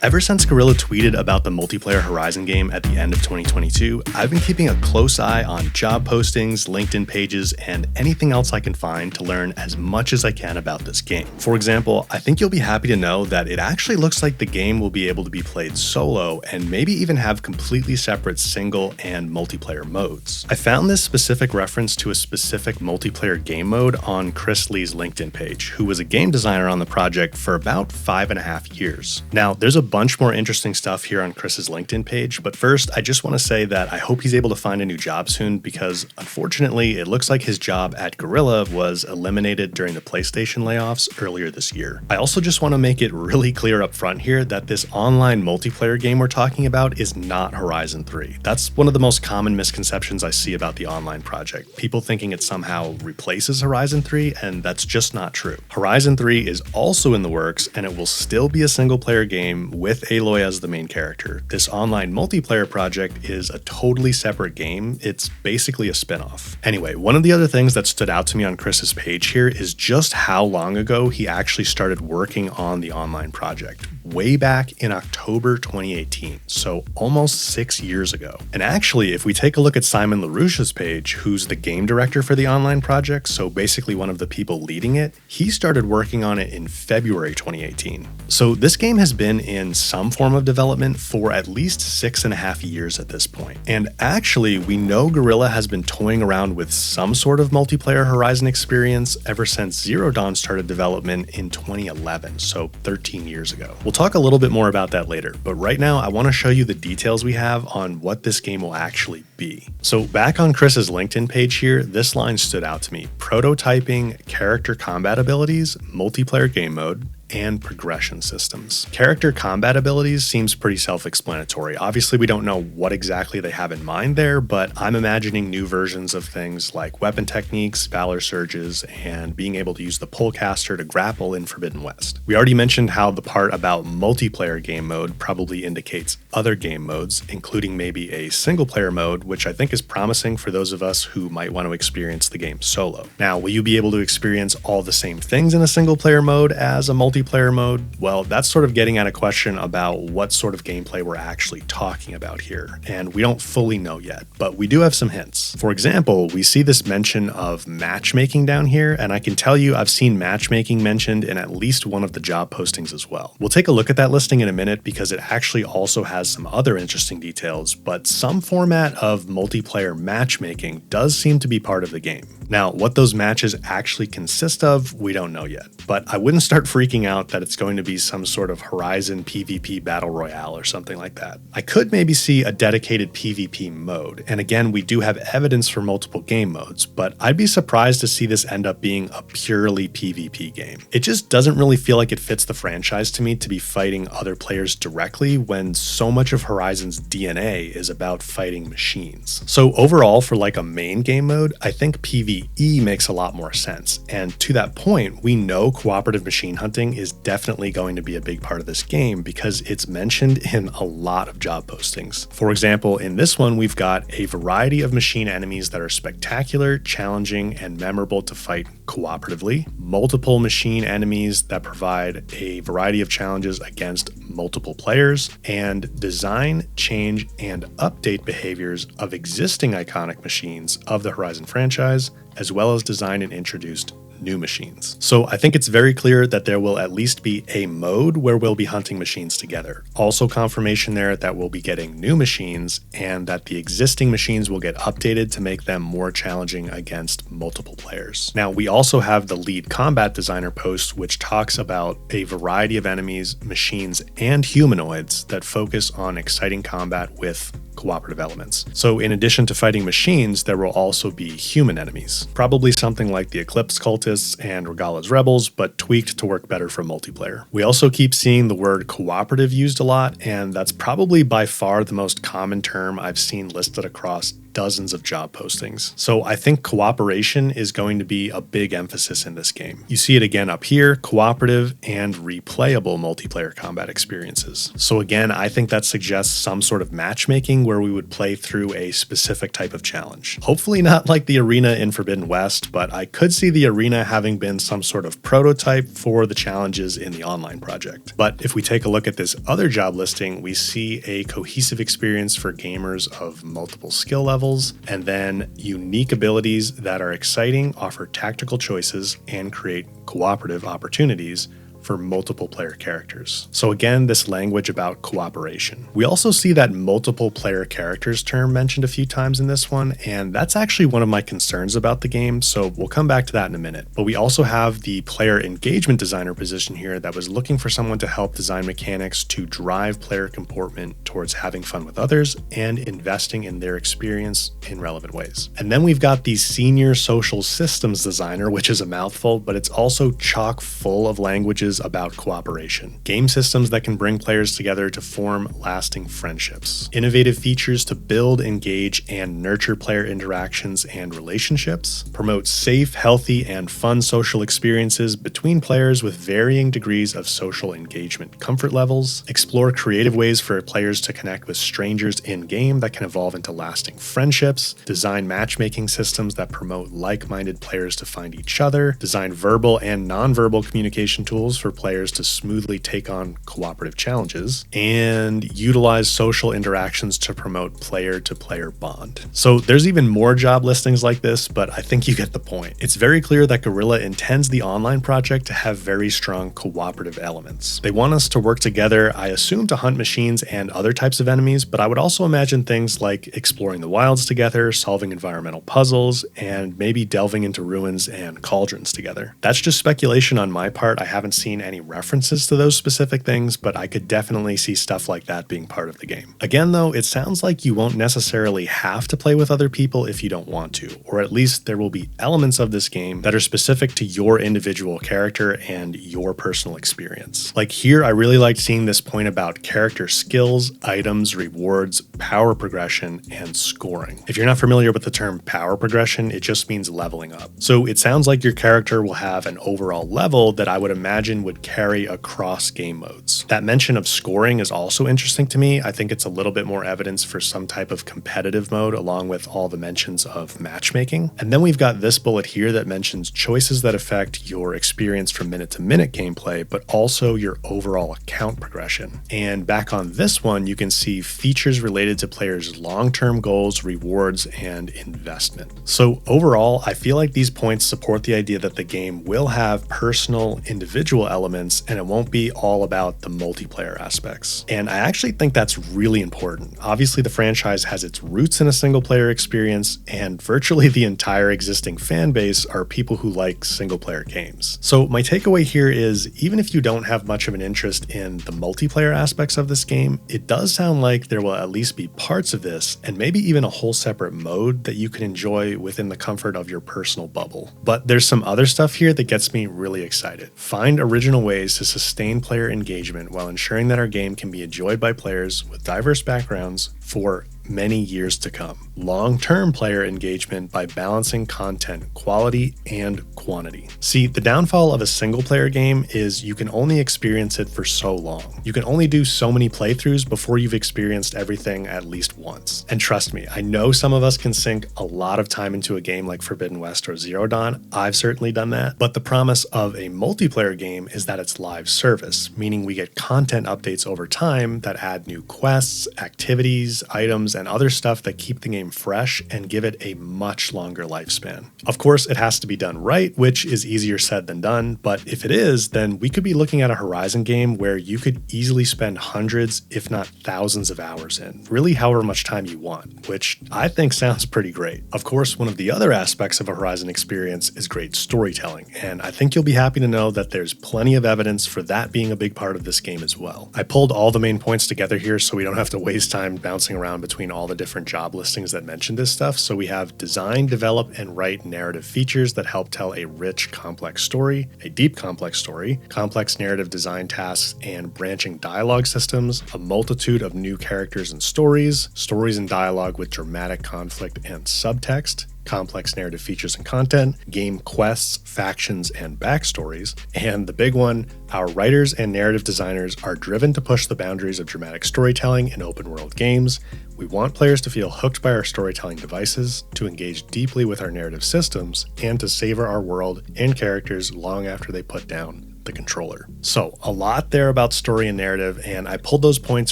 Ever since Guerrilla tweeted about the multiplayer Horizon game at the end of 2022, I've been keeping a close eye on job postings, LinkedIn pages, and anything else I can find to learn as much as I can about this game. For example, I think you'll be happy to know that it actually looks like the game will be able to be played solo and maybe even have completely separate single and multiplayer modes. I found this specific reference to a specific multiplayer game mode on Chris Lee's LinkedIn page, who was a game designer on the project for about 5.5 years. Now, there's a bunch more interesting stuff here on Chris's LinkedIn page, but first, I just want to say that I hope he's able to find a new job soon because, unfortunately, it looks like his job at Guerrilla was eliminated during the PlayStation layoffs earlier this year. I also just want to make it really clear up front here that this online multiplayer game we're talking about is not Horizon 3. That's one of the most common misconceptions I see about the online project. People thinking it somehow replaces Horizon 3, and that's just not true. Horizon 3 is also in the works, and it will still be a single-player game with Aloy as the main character. This online multiplayer project is a totally separate game. It's basically a spin-off. Anyway, one of the other things that stood out to me on Chris's page here is just how long ago he actually started working on the online project. Way back in October 2018, so almost 6 years ago. And actually, if we take a look at Simon LaRouche's page, who's the game director for the online project, so basically one of the people leading it, he started working on it in February 2018. So this game has been in some form of development for at least 6.5 years at this point. And actually, we know Guerrilla has been toying around with some sort of multiplayer Horizon experience ever since Zero Dawn started development in 2011, so 13 years ago. We'll talk a little bit more about that later, but right now I want to show you the details we have on what this game will actually be. So back on Chris's LinkedIn page here, this line stood out to me: prototyping, character combat abilities, multiplayer game mode, and progression systems. Character combat abilities seems pretty self-explanatory. Obviously, we don't know what exactly they have in mind there, but I'm imagining new versions of things like weapon techniques, valor surges, and being able to use the polecaster to grapple in Forbidden West. We already mentioned how the part about multiplayer game mode probably indicates other game modes, including maybe a single-player mode, which I think is promising for those of us who might want to experience the game solo. Now, will you be able to experience all the same things in a single-player mode as a multiplayer mode? Well, that's sort of getting at a question about what sort of gameplay we're actually talking about here, and we don't fully know yet, but we do have some hints. For example, we see this mention of matchmaking down here, and I can tell you I've seen matchmaking mentioned in at least one of the job postings as well. We'll take a look at that listing in a minute because it actually also has some other interesting details, but some format of multiplayer matchmaking does seem to be part of the game. Now, what those matches actually consist of, we don't know yet, but I wouldn't start freaking out that it's going to be some sort of Horizon PvP Battle Royale or something like that. I could maybe see a dedicated PvP mode, and again, we do have evidence for multiple game modes, but I'd be surprised to see this end up being a purely PvP game. It just doesn't really feel like it fits the franchise to me to be fighting other players directly when so much of Horizon's DNA is about fighting machines. So overall, for like a main game mode, I think PvE makes a lot more sense, and to that point, we know cooperative machine hunting is definitely going to be a big part of this game because it's mentioned in a lot of job postings. For example, in this one, we've got a variety of machine enemies that are spectacular, challenging, and memorable to fight cooperatively, multiple machine enemies that provide a variety of challenges against multiple players, and design, change, and update behaviors of existing iconic machines of the Horizon franchise, as well as design and introduced new machines. So I think it's very clear that there will at least be a mode where we'll be hunting machines together. Also confirmation there that we'll be getting new machines and that the existing machines will get updated to make them more challenging against multiple players. Now, we also have the lead combat designer post, which talks about a variety of enemies, machines, and humanoids that focus on exciting combat with cooperative elements. So in addition to fighting machines, there will also be human enemies. Probably something like the Eclipse cultists and Regala's rebels, but tweaked to work better for multiplayer. We also keep seeing the word cooperative used a lot, and that's probably by far the most common term I've seen listed across dozens of job postings. So I think cooperation is going to be a big emphasis in this game. You see it again up here, cooperative and replayable multiplayer combat experiences. So again, I think that suggests some sort of matchmaking where we would play through a specific type of challenge. Hopefully not like the arena in Forbidden West, but I could see the arena having been some sort of prototype for the challenges in the online project. But if we take a look at this other job listing, we see a cohesive experience for gamers of multiple skill levels, and then unique abilities that are exciting, offer tactical choices, and create cooperative opportunities for multiple player characters. So again, this language about cooperation. We also see that multiple player characters term mentioned a few times in this one, and that's actually one of my concerns about the game, so we'll come back to that in a minute. But we also have the player engagement designer position here that was looking for someone to help design mechanics to drive player comportment towards having fun with others and investing in their experience in relevant ways. And then we've got the senior social systems designer, which is a mouthful, but it's also chock full of languages about cooperation. Game systems that can bring players together to form lasting friendships. Innovative features to build, engage, and nurture player interactions and relationships. Promote safe, healthy, and fun social experiences between players with varying degrees of social engagement comfort levels. Explore creative ways for players to connect with strangers in-game that can evolve into lasting friendships. Design matchmaking systems that promote like-minded players to find each other. Design verbal and non-verbal communication tools for players to smoothly take on cooperative challenges, and utilize social interactions to promote player-to-player bond. So there's even more job listings like this, but I think you get the point. It's very clear that Guerrilla intends the online project to have very strong cooperative elements. They want us to work together, I assume, to hunt machines and other types of enemies, but I would also imagine things like exploring the wilds together, solving environmental puzzles, and maybe delving into ruins and cauldrons together. That's just speculation on my part. I haven't seen any references to those specific things, but I could definitely see stuff like that being part of the game. Again though, it sounds like you won't necessarily have to play with other people if you don't want to, or at least there will be elements of this game that are specific to your individual character and your personal experience. Like here, I really liked seeing this point about character skills, items, rewards, power progression, and scoring. If you're not familiar with the term power progression, it just means leveling up. So it sounds like your character will have an overall level that I would imagine would carry across game modes. That mention of scoring is also interesting to me. I think it's a little bit more evidence for some type of competitive mode along with all the mentions of matchmaking. And then we've got this bullet here that mentions choices that affect your experience from minute to minute gameplay, but also your overall account progression. And back on this one, you can see features related to players' long-term goals, rewards, and investment. So overall, I feel like these points support the idea that the game will have personal, individual elements, and it won't be all about the multiplayer aspects. And I actually think that's really important. Obviously, the franchise has its roots in a single player experience, and virtually the entire existing fan base are people who like single player games. So my takeaway here is, even if you don't have much of an interest in the multiplayer aspects of this game, it does sound like there will at least be parts of this, and maybe even a whole separate mode that you can enjoy within the comfort of your personal bubble. But there's some other stuff here that gets me really excited. Find original ways to sustain player engagement while ensuring that our game can be enjoyed by players with diverse backgrounds for many years to come. Long-term player engagement by balancing content quality and quantity. See, the downfall of a single-player game is you can only experience it for so long. You can only do so many playthroughs before you've experienced everything at least once. And trust me, I know some of us can sink a lot of time into a game like Forbidden West or Zero Dawn. I've certainly done that. But the promise of a multiplayer game is that it's live service, meaning we get content updates over time that add new quests, activities, items, and other stuff that keep the game fresh and give it a much longer lifespan. Of course, it has to be done right, which is easier said than done, but if it is, then we could be looking at a Horizon game where you could easily spend hundreds, if not thousands of hours in, really however much time you want, which I think sounds pretty great. Of course, one of the other aspects of a Horizon experience is great storytelling, and I think you'll be happy to know that there's plenty of evidence for that being a big part of this game as well. I pulled all the main points together here so we don't have to waste time bouncing around between screen all the different job listings that mention this stuff. So we have design, develop, and write narrative features that help tell a rich, complex story, a deep, complex story, complex narrative design tasks and branching dialogue systems, a multitude of new characters and stories, stories and dialogue with dramatic conflict and subtext, complex narrative features and content, game quests, factions, and backstories. And the big one, our writers and narrative designers are driven to push the boundaries of dramatic storytelling in open world games. We want players to feel hooked by our storytelling devices, to engage deeply with our narrative systems, and to savor our world and characters long after they put down the controller. So a lot there about story and narrative, and I pulled those points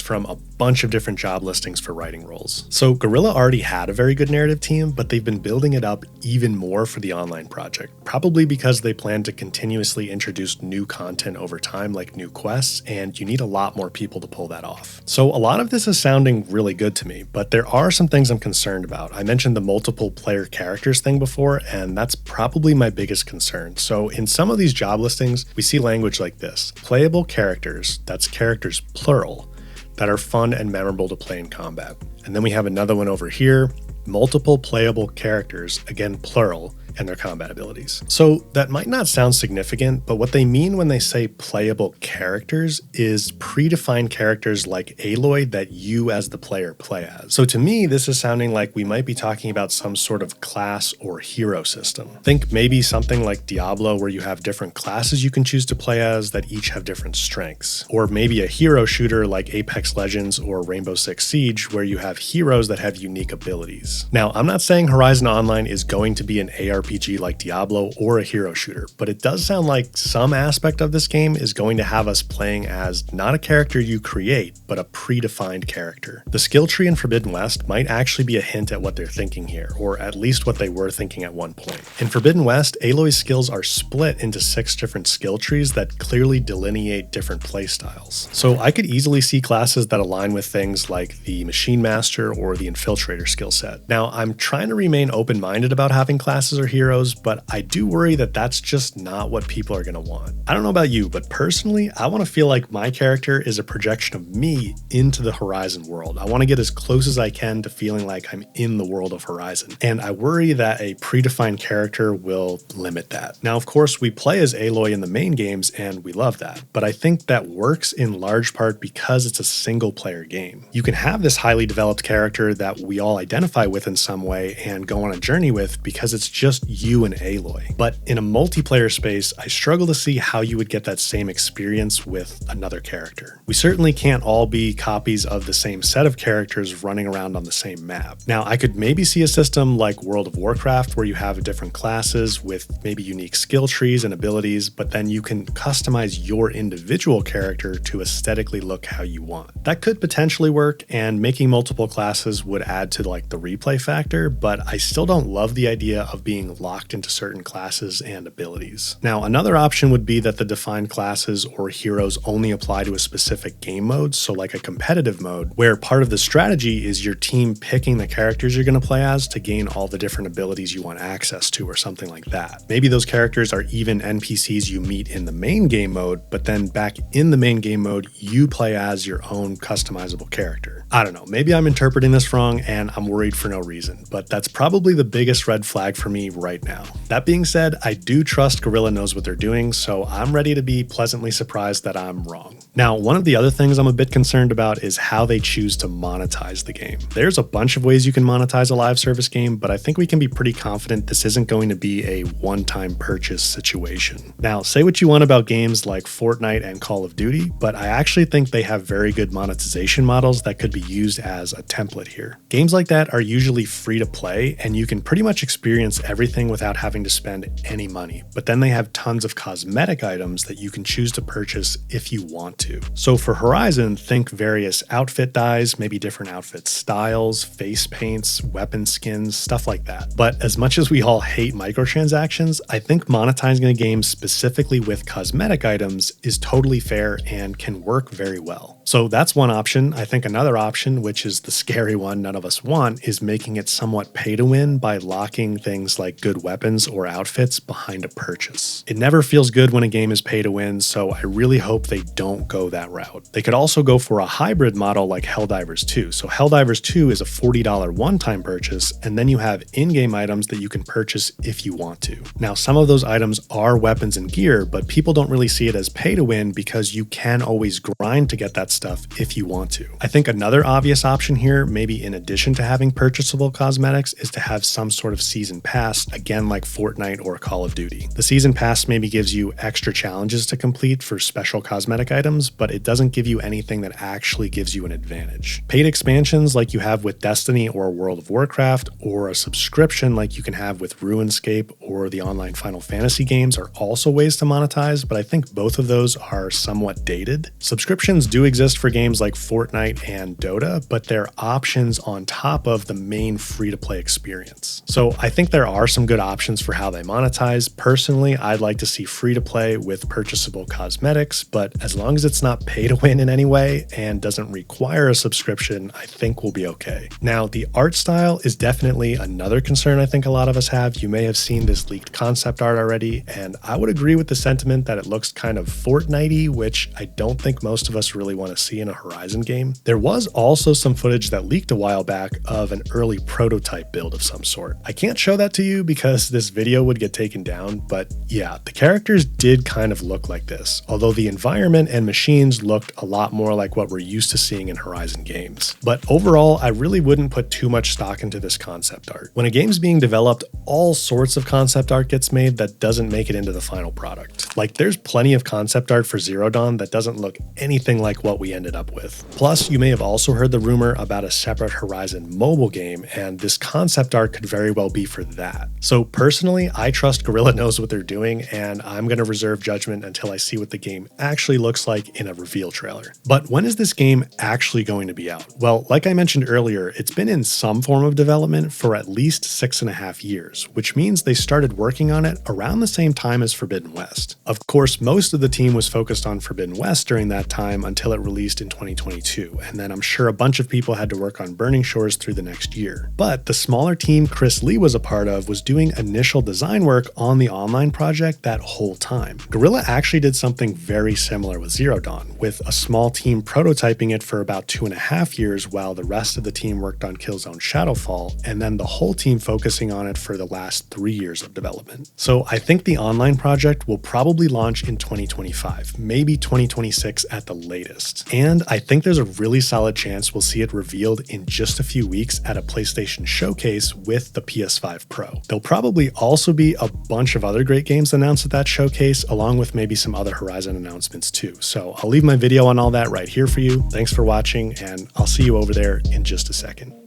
from a bunch of different job listings for writing roles. So Guerrilla already had a very good narrative team, but they've been building it up even more for the online project, probably because they plan to continuously introduce new content over time, like new quests, and you need a lot more people to pull that off. So a lot of this is sounding really good to me, but there are some things I'm concerned about. I mentioned the multiple player characters thing before, and that's probably my biggest concern. So in some of these job listings, we see language like this: playable characters, that's characters plural, that are fun and memorable to play in combat. And then we have another one over here, multiple playable characters, again plural, and their combat abilities. So that might not sound significant, but what they mean when they say playable characters is predefined characters like Aloy that you as the player play as. So to me, this is sounding like we might be talking about some sort of class or hero system. Think maybe something like Diablo, where you have different classes you can choose to play as that each have different strengths. Or maybe a hero shooter like Apex Legends or Rainbow Six Siege, where you have heroes that have unique abilities. Now, I'm not saying Horizon Online is going to be an ARPG like Diablo or a hero shooter, but it does sound like some aspect of this game is going to have us playing as not a character you create, but a predefined character. The skill tree in Forbidden West might actually be a hint at what they're thinking here, or at least what they were thinking at one point. In Forbidden West, Aloy's skills are split into 6 different skill trees that clearly delineate different playstyles. So I could easily see classes that align with things like the Machine Master or the Infiltrator skill set. Now, I'm trying to remain open-minded about having classes or heroes, but I do worry that that's just not what people are going to want. I don't know about you, but personally, I want to feel like my character is a projection of me into the Horizon world. I want to get as close as I can to feeling like I'm in the world of Horizon, and I worry that a predefined character will limit that. Now, of course, we play as Aloy in the main games, and we love that, but I think that works in large part because it's a single-player game. You can have this highly developed character that we all identify with in some way and go on a journey with because it's just you and Aloy. But in a multiplayer space, I struggle to see how you would get that same experience with another character. We certainly can't all be copies of the same set of characters running around on the same map. Now, I could maybe see a system like World of Warcraft where you have different classes with maybe unique skill trees and abilities, but then you can customize your individual character to aesthetically look how you want. That could potentially work, and making multiple classes would add to like the replay factor, but I still don't love the idea of being locked into certain classes and abilities. Now, another option would be that the defined classes or heroes only apply to a specific game mode, so like a competitive mode, where part of the strategy is your team picking the characters you're going to play as to gain all the different abilities you want access to, or something like that. Maybe those characters are even NPCs you meet in the main game mode, but then back in the main game mode, you play as your own customizable character. I don't know, maybe I'm interpreting this wrong and I'm worried for no reason, but that's probably the biggest red flag for me right now. That being said, I do trust Guerrilla knows what they're doing, so I'm ready to be pleasantly surprised that I'm wrong. Now, one of the other things I'm a bit concerned about is how they choose to monetize the game. There's a bunch of ways you can monetize a live service game, but I think we can be pretty confident this isn't going to be a one-time purchase situation. Now, say what you want about games like Fortnite and Call of Duty, but I actually think they have very good monetization models that could be used as a template here. Games like that are usually free to play, and you can pretty much experience everything without having to spend any money, but then they have tons of cosmetic items that you can choose to purchase if you want to. So for Horizon, think various outfit dyes, maybe different outfit styles, face paints, weapon skins, stuff like that. But as much as we all hate microtransactions, I think monetizing a game specifically with cosmetic items is totally fair and can work very well. So that's one option. I think another option, which is the scary one none of us want, is making it somewhat pay to win by locking things like get good weapons or outfits behind a purchase. It never feels good when a game is pay to win, so I really hope they don't go that route. They could also go for a hybrid model like Helldivers 2. So Helldivers 2 is a $40 one-time purchase, and then you have in-game items that you can purchase if you want to. Now, some of those items are weapons and gear, but people don't really see it as pay to win because you can always grind to get that stuff if you want to. I think another obvious option here, maybe in addition to having purchasable cosmetics, is to have some sort of season pass, again like Fortnite or Call of Duty. The season pass maybe gives you extra challenges to complete for special cosmetic items, but it doesn't give you anything that actually gives you an advantage. Paid expansions like you have with Destiny or World of Warcraft, or a subscription like you can have with RuneScape or the online Final Fantasy games are also ways to monetize, but I think both of those are somewhat dated. Subscriptions do exist for games like Fortnite and Dota, but they're options on top of the main free-to-play experience. So I think there are some good options for how they monetize. Personally, I'd like to see free-to-play with purchasable cosmetics, but as long as it's not pay to win in any way and doesn't require a subscription, I think we'll be okay. Now, the art style is definitely another concern I think a lot of us have. You may have seen this leaked concept art already, and I would agree with the sentiment that it looks kind of Fortnite-y, which I don't think most of us really want to see in a Horizon game. There was also some footage that leaked a while back of an early prototype build of some sort. I can't show that to you because this video would get taken down, but yeah, the characters did kind of look like this, although the environment and machines looked a lot more like what we're used to seeing in Horizon games. But overall, I really wouldn't put too much stock into this concept art. When a game's being developed, all sorts of concept art gets made that doesn't make it into the final product. Like, there's plenty of concept art for Zero Dawn that doesn't look anything like what we ended up with. Plus, you may have also heard the rumor about a separate Horizon mobile game, and this concept art could very well be for that. So personally, I trust Guerrilla knows what they're doing, and I'm going to reserve judgment until I see what the game actually looks like in a reveal trailer. But when is this game actually going to be out? Well, like I mentioned earlier, it's been in some form of development for at least 6.5 years, which means they started working on it around the same time as Forbidden West. Of course, most of the team was focused on Forbidden West during that time until it released in 2022, and then I'm sure a bunch of people had to work on Burning Shores through the next year. But the smaller team Chris Lee was a part of was doing initial design work on the online project that whole time. Guerrilla actually did something very similar with Zero Dawn, with a small team prototyping it for about 2.5 years while the rest of the team worked on Killzone Shadowfall, and then the whole team focusing on it for the last 3 years of development. So I think the online project will probably launch in 2025, maybe 2026 at the latest. And I think there's a really solid chance we'll see it revealed in just a few weeks at a PlayStation showcase with the PS5 Pro. There'll probably also be a bunch of other great games announced at that showcase, along with maybe some other Horizon announcements too. So I'll leave my video on all that right here for you. Thanks for watching, and I'll see you over there in just a second.